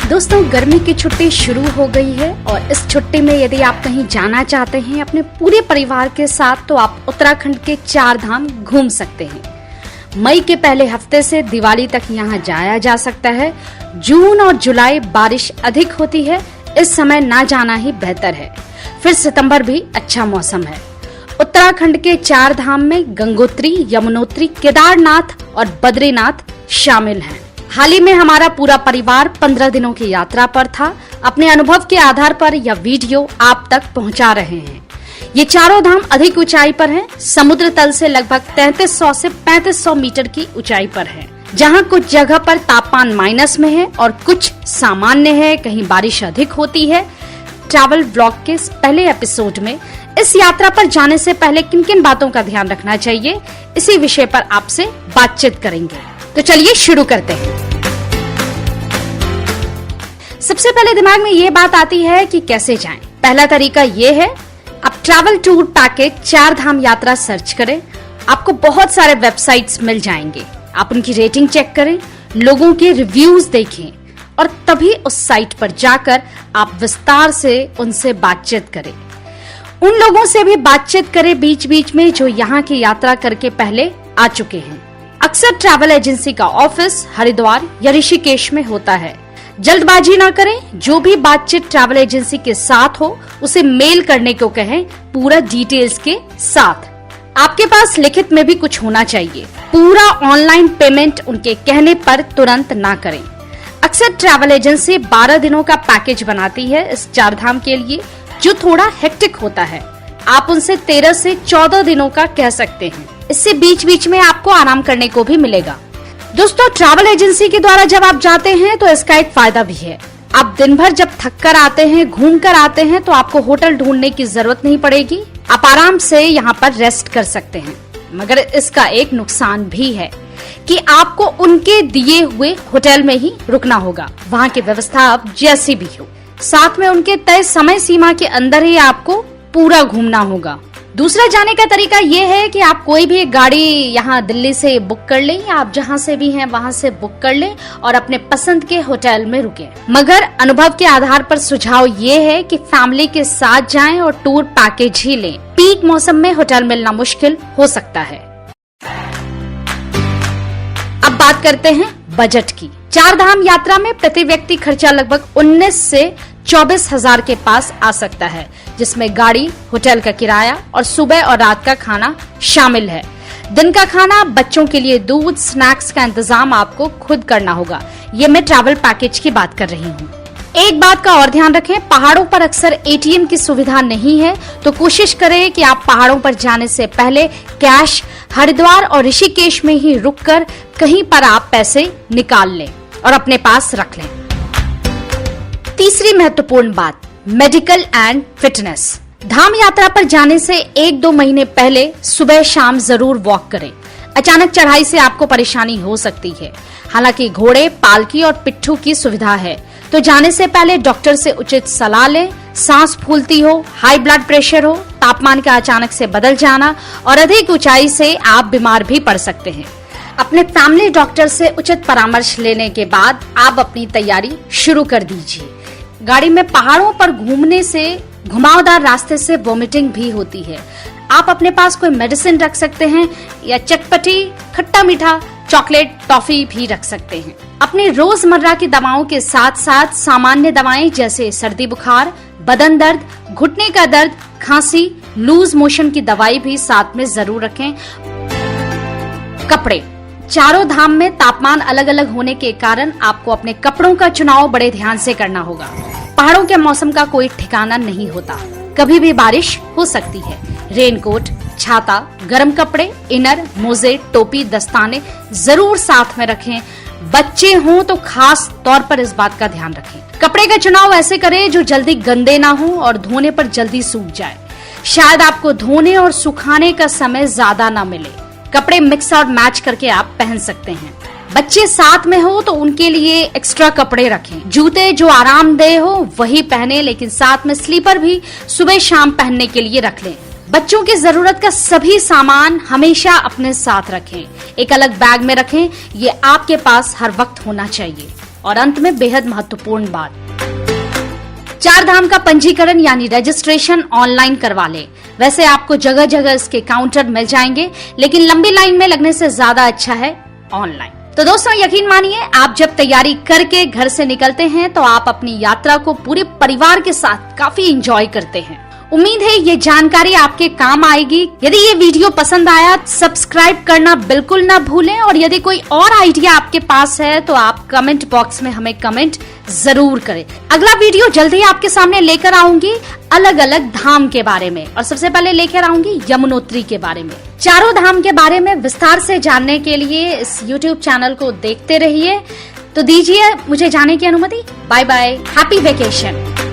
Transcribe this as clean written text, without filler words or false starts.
दोस्तों, गर्मी की छुट्टी शुरू हो गई है और इस छुट्टी में यदि आप कहीं जाना चाहते हैं अपने पूरे परिवार के साथ, तो आप उत्तराखंड के 4 धाम घूम सकते हैं। मई के पहले हफ्ते से दिवाली तक यहाँ जाया जा सकता है। जून और जुलाई बारिश अधिक होती है, इस समय ना जाना ही बेहतर है। फिर सितंबर भी अच्छा मौसम है। उत्तराखंड के 4 धाम में गंगोत्री, यमुनोत्री, केदारनाथ और बद्रीनाथ शामिल हैं। हाल ही में हमारा पूरा परिवार 15 दिनों की यात्रा पर था। अपने अनुभव के आधार पर यह वीडियो आप तक पहुंचा रहे हैं। ये चारों धाम अधिक ऊंचाई पर हैं। समुद्र तल से लगभग 3300 से 3500 मीटर की ऊंचाई पर है, जहां कुछ जगह पर तापमान माइनस में है और कुछ सामान्य है, कहीं बारिश अधिक होती है। ट्रैवल ब्लॉग के पहले एपिसोड में इस यात्रा पर जाने से पहले किन किन बातों का ध्यान रखना चाहिए, इसी विषय पर आपसे बातचीत करेंगे। तो चलिए शुरू करते हैं। सबसे पहले दिमाग में ये बात आती है कि कैसे जाएं। पहला तरीका ये है, आप ट्रैवल टूर पैकेज 4 धाम यात्रा सर्च करें। आपको बहुत सारे वेबसाइट्स मिल जाएंगे। आप उनकी रेटिंग चेक करें, लोगों के रिव्यूज देखें और तभी उस साइट पर जाकर आप विस्तार से उनसे बातचीत करें। उन लोगों से भी बातचीत करें बीच बीच में जो यहाँ की यात्रा करके पहले आ चुके हैं। अक्सर ट्रैवल एजेंसी का ऑफिस हरिद्वार या ऋषिकेश में होता है। जल्दबाजी ना करें। जो भी बातचीत ट्रैवल एजेंसी के साथ हो उसे मेल करने को कहें, पूरा डिटेल्स के साथ। आपके पास लिखित में भी कुछ होना चाहिए। पूरा ऑनलाइन पेमेंट उनके कहने पर तुरंत ना करें। अक्सर ट्रैवल एजेंसी 12 दिनों का पैकेज बनाती है इस 4 धाम के लिए, जो थोड़ा हेक्टिक होता है। आप उनसे 13 से 14 दिनों का कह सकते हैं। इससे बीच बीच में आपको आराम करने को भी मिलेगा। दोस्तों, ट्रैवल एजेंसी के द्वारा जब आप जाते हैं तो इसका एक फायदा भी है। आप दिन भर जब थक कर आते हैं, घूम कर आते हैं, तो आपको होटल ढूंढने की जरूरत नहीं पड़ेगी। आप आराम से यहाँ पर रेस्ट कर सकते हैं। मगर इसका एक नुकसान भी है कि आपको उनके दिए हुए होटल में ही रुकना होगा। वहाँ की व्यवस्था अब जैसी भी हो, साथ में उनके तय समय सीमा के अंदर ही आपको पूरा घूमना होगा। दूसरा जाने का तरीका ये है कि आप कोई भी गाड़ी यहाँ दिल्ली से बुक कर लें, या आप जहाँ से भी हैं वहाँ से बुक कर लें और अपने पसंद के होटल में रुकें। मगर अनुभव के आधार पर सुझाव ये है कि फैमिली के साथ जाएं और टूर पैकेज ही लें। पीक मौसम में होटल मिलना मुश्किल हो सकता है। अब बात करते हैं बजट की। 4 धाम यात्रा में प्रति व्यक्ति खर्चा लगभग 19 से 24,000 के पास आ सकता है, जिसमें गाड़ी, होटल का किराया और सुबह और रात का खाना शामिल है। दिन का खाना, बच्चों के लिए दूध, स्नैक्स का इंतजाम आपको खुद करना होगा। ये मैं ट्रैवल पैकेज की बात कर रही हूँ। एक बात का और ध्यान रखें, पहाड़ों पर अक्सर ATM की सुविधा नहीं है, तो कोशिश करें कि आप पहाड़ों पर जाने से पहले कैश हरिद्वार और ऋषिकेश में ही रुककर कहीं पर आप पैसे निकाल लें और अपने पास रख लें। तीसरी महत्वपूर्ण बात, मेडिकल एंड फिटनेस। धाम यात्रा पर जाने से 1-2 महीने पहले सुबह शाम जरूर वॉक करें। अचानक चढ़ाई से आपको परेशानी हो सकती है। हालांकि घोड़े, पालकी और पिट्ठू की सुविधा है, तो जाने से पहले डॉक्टर से उचित सलाह लें। सांस फूलती हो, हाई ब्लड प्रेशर हो, तापमान का अचानक से बदल जाना और अधिक ऊंचाई से आप बीमार भी पड़ सकते हैं। अपने फैमिली डॉक्टर से उचित परामर्श लेने के बाद आप अपनी तैयारी शुरू कर दीजिए। गाड़ी में पहाड़ों पर घूमने से घुमावदार रास्ते से वोमिटिंग भी होती है। आप अपने पास कोई मेडिसिन रख सकते हैं या चटपटी, खट्टा मीठा, चॉकलेट, टॉफी भी रख सकते हैं। अपनी रोजमर्रा की दवाओं के साथ साथ सामान्य दवाएं जैसे सर्दी बुखार, बदन दर्द, घुटने का दर्द, खांसी, लूज मोशन की दवाई भी साथ में जरूर रखें। कपड़े, चारों धाम में तापमान अलग अलग होने के कारण आपको अपने कपड़ों का चुनाव बड़े ध्यान से करना होगा। पहाड़ों के मौसम का कोई ठिकाना नहीं होता, कभी भी बारिश हो सकती है। रेनकोट, छाता, गर्म कपड़े, इनर, मोजे, टोपी, दस्ताने जरूर साथ में रखें। बच्चे हों तो खास तौर पर इस बात का ध्यान रखें। कपड़े का चुनाव ऐसे करें जो जल्दी गंदे ना हो और धोने पर जल्दी सूख जाए। शायद आपको धोने और सुखाने का समय ज्यादा ना मिले। कपड़े मिक्स और मैच करके आप पहन सकते हैं। बच्चे साथ में हो तो उनके लिए एक्स्ट्रा कपड़े रखें। जूते जो आरामदेह हो वही पहने, लेकिन साथ में स्लीपर भी सुबह शाम पहनने के लिए रख लें। बच्चों की जरूरत का सभी सामान हमेशा अपने साथ रखें, एक अलग बैग में रखें, ये आपके पास हर वक्त होना चाहिए। और अंत में बेहद महत्वपूर्ण बात, 4 धाम का पंजीकरण यानी रजिस्ट्रेशन ऑनलाइन करवा लें। वैसे आपको जगह जगह इसके काउंटर मिल जाएंगे, लेकिन लंबी लाइन में लगने से ज्यादा अच्छा है ऑनलाइन। तो दोस्तों यकीन मानिए, आप जब तैयारी करके घर से निकलते हैं तो आप अपनी यात्रा को पूरे परिवार के साथ काफी एंजॉय करते हैं। उम्मीद है ये जानकारी आपके काम आएगी। यदि ये वीडियो पसंद आया, सब्सक्राइब करना बिल्कुल ना भूलें, और यदि कोई और आइडिया आपके पास है तो आप कमेंट बॉक्स में हमें कमेंट जरूर करें। अगला वीडियो जल्दी आपके सामने लेकर आऊंगी अलग अलग धाम के बारे में, और सबसे पहले लेकर आऊंगी यमुनोत्री के बारे में। चारों धाम के बारे में विस्तार से जानने के लिए इस YouTube चैनल को देखते रहिए। तो दीजिए मुझे जाने की अनुमति। Bye bye, happy vacation.